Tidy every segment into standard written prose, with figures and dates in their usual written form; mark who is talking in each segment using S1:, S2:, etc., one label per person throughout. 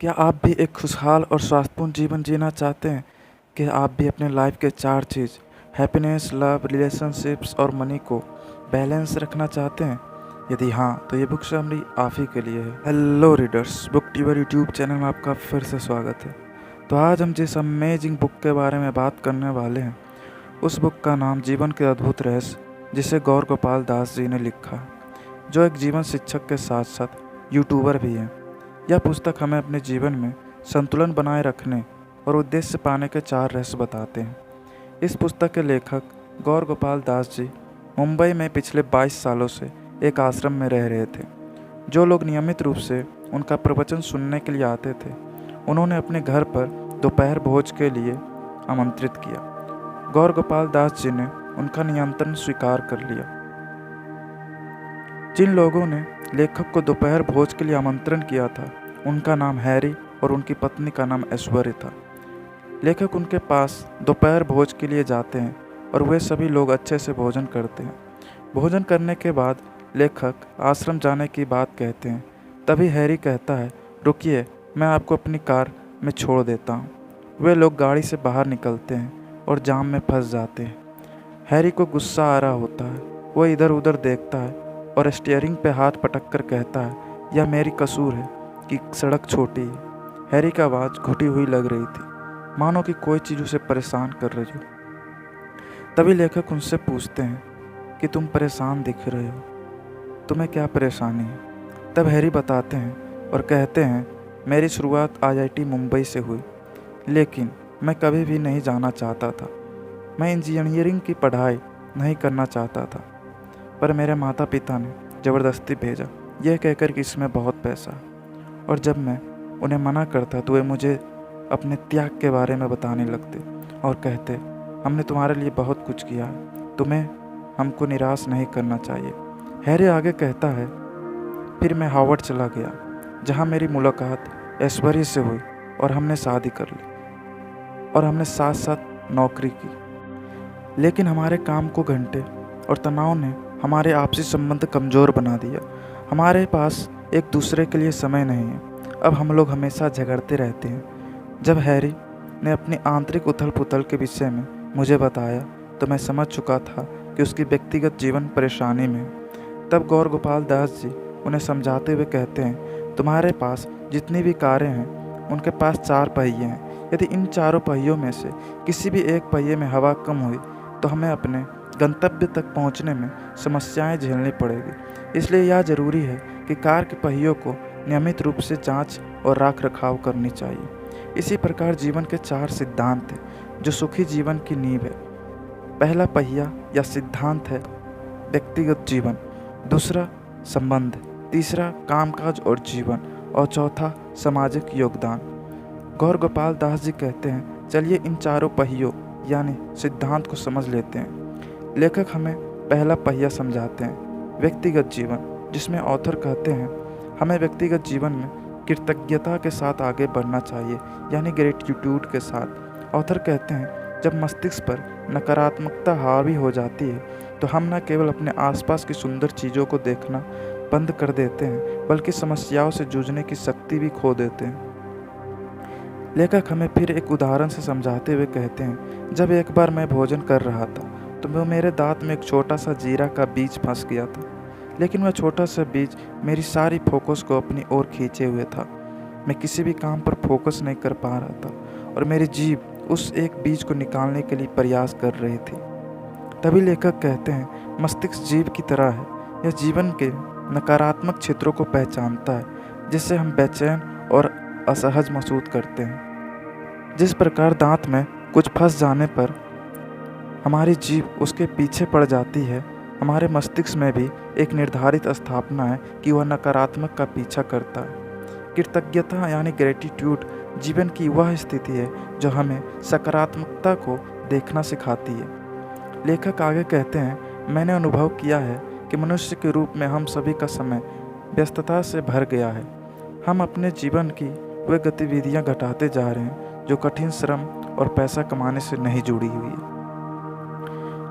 S1: क्या आप भी एक खुशहाल और स्वास्थ्यपूर्ण जीवन जीना चाहते हैं? क्या आप भी अपने लाइफ के 4 चीज़ हैप्पीनेस, लव, रिलेशनशिप्स और मनी को बैलेंस रखना चाहते हैं? यदि हाँ, तो ये बुक समरी आप ही के लिए है। Hello readers, book tuber YouTube channel में आपका फिर से स्वागत है। तो आज हम जिस अमेजिंग बुक के बारे में बात करने वाले हैं, उस बुक का नाम जीवन के अद्भुत रहस्य, जिसे गौर गोपाल दास जी ने लिखा है, जो एक जीवन शिक्षक के साथ साथ यूट्यूबर भी हैं। यह पुस्तक हमें अपने जीवन में संतुलन बनाए रखने और उद्देश्य पाने के 4 रहस्य बताते हैं। इस पुस्तक के लेखक गौर गोपाल दास जी मुंबई में पिछले 22 सालों से एक आश्रम में रह रहे थे। जो लोग नियमित रूप से उनका प्रवचन सुनने के लिए आते थे, उन्होंने अपने घर पर दोपहर भोज के लिए आमंत्रित किया। गौर गोपाल दास जी ने उनका निमंत्रण स्वीकार कर लिया। जिन लोगों ने लेखक को दोपहर भोज के लिए आमंत्रण किया था, उनका नाम हैरी और उनकी पत्नी का नाम ऐश्वर्य था। लेखक उनके पास दोपहर भोज के लिए जाते हैं और वे सभी लोग अच्छे से भोजन करते हैं। भोजन करने के बाद लेखक आश्रम जाने की बात कहते हैं। तभी हैरी कहता है, रुकिए, मैं आपको अपनी कार में छोड़ देता हूँ। वे लोग गाड़ी से बाहर निकलते हैं और जाम में फंस जाते हैं। हैरी को गुस्सा आ रहा होता है। वो इधर उधर देखता है और स्टीयरिंग पे हाथ पटक कर कहता है, यह मेरी कसूर है कि सड़क छोटी है। हैरी की आवाज़ घुटी हुई लग रही थी, मानो कि कोई चीज़ उसे परेशान कर रही हो। तभी लेखक उनसे पूछते हैं कि तुम परेशान दिख रहे हो, तुम्हें क्या परेशानी है? तब हैरी बताते हैं और कहते हैं, मेरी शुरुआत IIT मुंबई से हुई, लेकिन मैं कभी भी नहीं जाना चाहता था। मैं इंजीनियरिंग की पढ़ाई नहीं करना चाहता था, पर मेरे माता पिता ने ज़बरदस्ती भेजा, यह कहकर कि इसमें बहुत पैसा है। और जब मैं उन्हें मना करता तो वे मुझे अपने त्याग के बारे में बताने लगते और कहते, हमने तुम्हारे लिए बहुत कुछ किया है, तुम्हें हमको निराश नहीं करना चाहिए। हैरी आगे कहता है, फिर मैं हार्वर्ड चला गया, जहाँ मेरी मुलाकात ऐश्वर्य से हुई और हमने शादी कर ली और हमने साथ साथ नौकरी की। लेकिन हमारे काम को घंटे और तनाव ने हमारे आपसी संबंध कमज़ोर बना दिया। हमारे पास एक दूसरे के लिए समय नहीं है। अब हम लोग हमेशा झगड़ते रहते हैं। जब हैरी ने अपनी आंतरिक उथल पुथल के विषय में मुझे बताया तो मैं समझ चुका था कि उसकी व्यक्तिगत जीवन परेशानी में है। तब गौर गोपाल दास जी उन्हें समझाते हुए कहते हैं, तुम्हारे पास जितनी भी कारें हैं, उनके पास 4 पहिए हैं। यदि इन चारों पहियों में से किसी भी एक पहिए में हवा कम हुई तो हमें अपने गंतव्य तक पहुंचने में समस्याएं झेलनी पड़ेगी। इसलिए यह ज़रूरी है कि कार के पहियों को नियमित रूप से जांच और रख रखाव करनी चाहिए। इसी प्रकार जीवन के 4 सिद्धांत हैं जो सुखी जीवन की नींव है। पहला पहिया या सिद्धांत है व्यक्तिगत जीवन, दूसरा संबंध, तीसरा कामकाज और जीवन, और चौथा सामाजिक योगदान। गौर गोपाल दास जी कहते हैं, चलिए इन चारों पहियों यानी सिद्धांत को समझ लेते हैं। लेखक हमें पहला पहिया समझाते हैं, व्यक्तिगत जीवन, जिसमें ऑथर कहते हैं हमें व्यक्तिगत जीवन में कृतज्ञता के साथ आगे बढ़ना चाहिए, यानी ग्रेटिट्यूड के साथ। ऑथर कहते हैं, जब मस्तिष्क पर नकारात्मकता हावी हो जाती है तो हम न केवल अपने आसपास की सुंदर चीज़ों को देखना बंद कर देते हैं, बल्कि समस्याओं से जूझने की शक्ति भी खो देते हैं। लेखक हमें फिर एक उदाहरण से समझाते हुए कहते हैं, जब एक बार मैं भोजन कर रहा था तो मेरे दांत में एक छोटा सा जीरा का बीज फंस गया था, लेकिन वह छोटा सा बीज मेरी सारी फोकस को अपनी ओर खींचे हुए था। मैं किसी भी काम पर फोकस नहीं कर पा रहा था और मेरी जीभ उस एक बीज को निकालने के लिए प्रयास कर रही थी। तभी लेखक कहते हैं, मस्तिष्क जीभ की तरह है, यह जीवन के नकारात्मक क्षेत्रों को पहचानता है जिससे हम बेचैन और असहज महसूस करते हैं। जिस प्रकार दांत में कुछ फंस जाने पर हमारी जीभ उसके पीछे पड़ जाती है, हमारे मस्तिष्क में भी एक निर्धारित स्थापना है कि वह नकारात्मक का पीछा करता है। कृतज्ञता यानी ग्रेटिट्यूड जीवन की वह स्थिति है जो हमें सकारात्मकता को देखना सिखाती है। लेखक आगे कहते हैं, मैंने अनुभव किया है कि मनुष्य के रूप में हम सभी का समय व्यस्तता से भर गया है। हम अपने जीवन की वे गतिविधियां घटाते जा रहे हैं जो कठिन श्रम और पैसा कमाने से नहीं जुड़ी हुई है।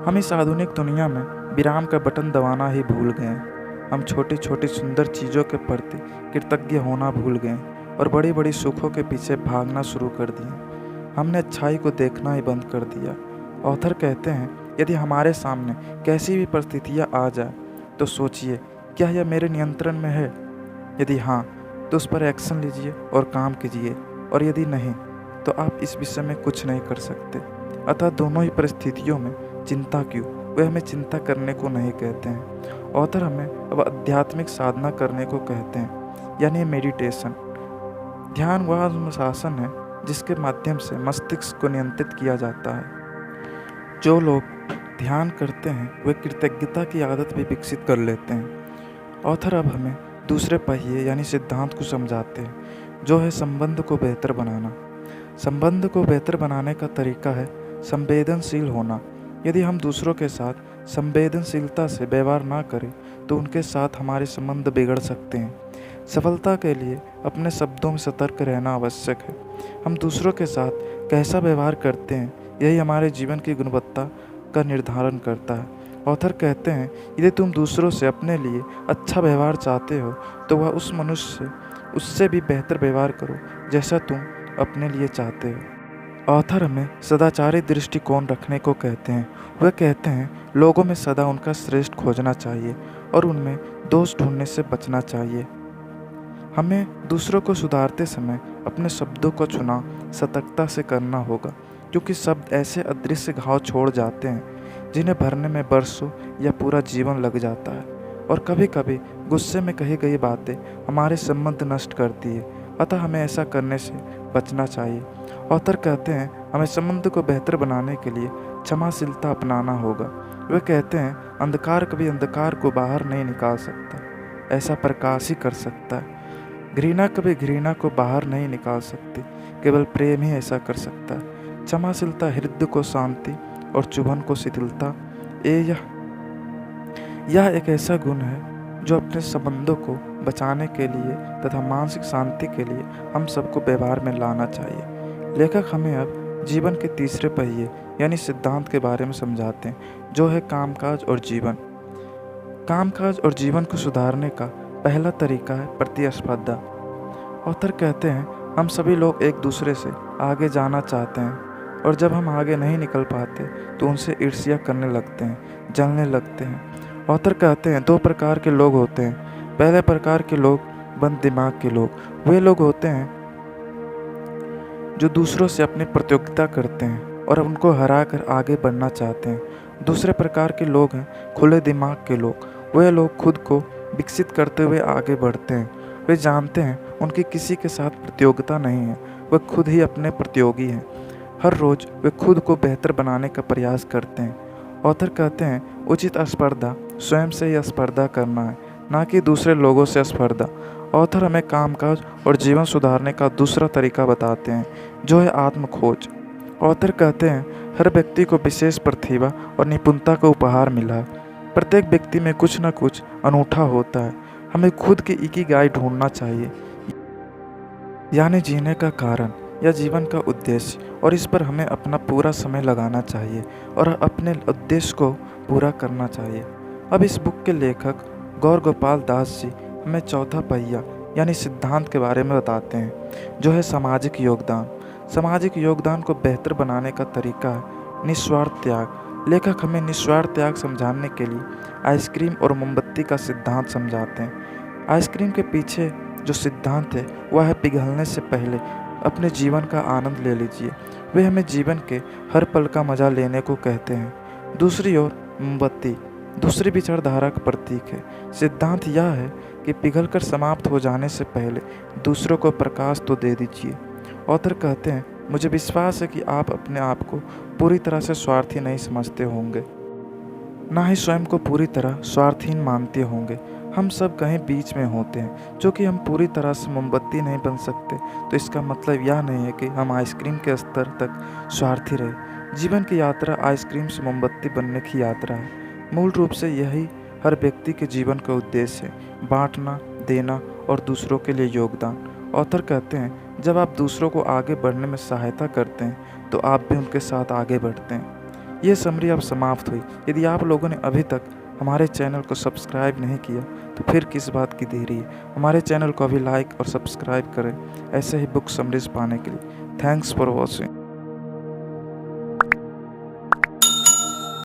S1: हम इस आधुनिक दुनिया में विराम का बटन दबाना ही भूल गए हैं। हम छोटी छोटी सुंदर चीज़ों के प्रति कृतज्ञ होना भूल गए हैं और बड़ी बड़ी सुखों के पीछे भागना शुरू कर दिए। हमने अच्छाई को देखना ही बंद कर दिया। ऑथर कहते हैं, यदि हमारे सामने कैसी भी परिस्थितियाँ आ जाए तो सोचिए, क्या यह मेरे नियंत्रण में है? यदि हाँ, तो उस पर एक्शन लीजिए और काम कीजिए, और यदि नहीं तो आप इस विषय में कुछ नहीं कर सकते। अतः दोनों ही परिस्थितियों में चिंता क्यों, वे हमें चिंता करने को नहीं कहते हैं। ऑथर हमें अब आध्यात्मिक साधना करने को कहते हैं, यानी मेडिटेशन। ध्यान वह अनुशासन है जिसके माध्यम से मस्तिष्क को नियंत्रित किया जाता है। जो लोग ध्यान करते हैं वे कृतज्ञता की आदत भी विकसित कर लेते हैं। ऑथर अब हमें दूसरे पहिए यानी सिद्धांत को समझाते हैं, जो है संबंध को बेहतर बनाना। संबंध को बेहतर बनाने का तरीका है संवेदनशील होना। यदि हम दूसरों के साथ संवेदनशीलता से व्यवहार ना करें तो उनके साथ हमारे संबंध बिगड़ सकते हैं। सफलता के लिए अपने शब्दों में सतर्क रहना आवश्यक है। हम दूसरों के साथ कैसा व्यवहार करते हैं, यही हमारे जीवन की गुणवत्ता का निर्धारण करता है। ऑथर कहते हैं, यदि तुम दूसरों से अपने लिए अच्छा व्यवहार चाहते हो तो वह उस मनुष्य से उससे भी बेहतर व्यवहार करो जैसा तुम अपने लिए चाहते हो। ऑथर हमें सदाचारी दृष्टिकोण रखने को कहते हैं। वह कहते हैं, लोगों में सदा उनका श्रेष्ठ खोजना चाहिए और उनमें दोष ढूंढने से बचना चाहिए। हमें दूसरों को सुधारते समय अपने शब्दों को चुनाव सतर्कता से करना होगा, क्योंकि शब्द ऐसे अदृश्य घाव छोड़ जाते हैं जिन्हें भरने में बरसों या पूरा जीवन लग जाता है। और कभी कभी गुस्से में कही गई बातें हमारे संबंध नष्ट करती है। अतः हमें ऐसा करने से बचना चाहिए। ऑथर कहते हैं, हमें संबंध को बेहतर बनाने के लिए क्षमाशीलता अपनाना होगा। वे कहते हैं, अंधकार कभी अंधकार को बाहर नहीं निकाल सकता, ऐसा प्रकाश ही कर सकता है। घृणा कभी घृणा को बाहर नहीं निकाल सकती, केवल प्रेम ही ऐसा कर सकता है। क्षमाशीलता हृदय को शांति और चुभन को शिथिलता यह एक ऐसा गुण है जो अपने संबंधों को बचाने के लिए तथा मानसिक शांति के लिए हम सबको व्यवहार में लाना चाहिए। लेखक हमें अब जीवन के तीसरे पहिए यानी सिद्धांत के बारे में समझाते हैं, जो है कामकाज और जीवन। कामकाज और जीवन को सुधारने का पहला तरीका है प्रतिस्पर्धा। ऑथर कहते हैं, हम सभी लोग एक दूसरे से आगे जाना चाहते हैं और जब हम आगे नहीं निकल पाते तो उनसे ईर्ष्या करने लगते हैं, जलने लगते हैं। ऑथर कहते हैं, दो प्रकार के लोग होते हैं। पहले प्रकार के लोग बंद दिमाग के लोग, वे लोग होते हैं जो दूसरों से अपनी प्रतियोगिता करते हैं और उनको हरा कर आगे बढ़ना चाहते हैं। दूसरे प्रकार के लोग हैं खुले दिमाग के लोग, वे लोग खुद को विकसित करते हुए आगे बढ़ते हैं। वे जानते हैं उनकी किसी के साथ प्रतियोगिता नहीं है, वे खुद ही अपने प्रतियोगी हैं। हर रोज़ वे खुद को बेहतर बनाने का प्रयास करते हैं। ऑथर कहते हैं, उचित स्पर्धा स्वयं से ही स्पर्धा करना है, ना कि दूसरे लोगों से स्पर्धा। ऑथर हमें कामकाज और जीवन सुधारने का दूसरा तरीका बताते हैं, जो है आत्म खोज। ऑथर कहते हैं, हर व्यक्ति को विशेष प्रतिभा और निपुणता का उपहार मिला है। प्रत्येक व्यक्ति में कुछ न कुछ अनूठा होता है। हमें खुद की इकिगाई ढूंढना चाहिए, यानी जीने का कारण या जीवन का उद्देश्य, और इस पर हमें अपना पूरा समय लगाना चाहिए और अपने उद्देश्य को पूरा करना चाहिए। अब इस बुक के लेखक गौर गोपाल दास जी हमें चौथा पहिया यानी सिद्धांत के बारे में बताते हैं, जो है सामाजिक योगदान। सामाजिक योगदान को बेहतर बनाने का तरीका है निस्वार्थ त्याग। लेखक हमें निस्वार्थ त्याग समझाने के लिए आइसक्रीम और मोमबत्ती का सिद्धांत समझाते हैं। आइसक्रीम के पीछे जो सिद्धांत है वह है पिघलने से पहले अपने जीवन का आनंद ले लीजिए। वे हमें जीवन के हर पल का मजा लेने को कहते हैं। दूसरी ओर मोमबत्ती दूसरी विचारधारा का प्रतीक है। सिद्धांत यह है कि पिघलकर समाप्त हो जाने से पहले दूसरों को प्रकाश तो दे दीजिए। ऑथर कहते हैं, मुझे विश्वास है कि आप अपने आप को पूरी तरह से स्वार्थी नहीं समझते होंगे, ना ही स्वयं को पूरी तरह स्वार्थहीन मानते होंगे। हम सब कहीं बीच में होते हैं। जो कि हम पूरी तरह से मोमबत्ती नहीं बन सकते तो इसका मतलब यह नहीं है कि हम आइसक्रीम के स्तर तक स्वार्थी रहे। जीवन की यात्रा आइसक्रीम से मोमबत्ती बनने की यात्रा है। मूल रूप से यही हर व्यक्ति के जीवन का उद्देश्य है, बांटना, देना और दूसरों के लिए योगदान। ऑथर कहते हैं, जब आप दूसरों को आगे बढ़ने में सहायता करते हैं तो आप भी उनके साथ आगे बढ़ते हैं। ये समरी अब समाप्त हुई। यदि आप लोगों ने अभी तक हमारे चैनल को सब्सक्राइब नहीं किया तो फिर किस बात की देरी है। हमारे चैनल को अभी लाइक और सब्सक्राइब करें ऐसे ही बुक समरीज पाने के लिए। Thanks for watching.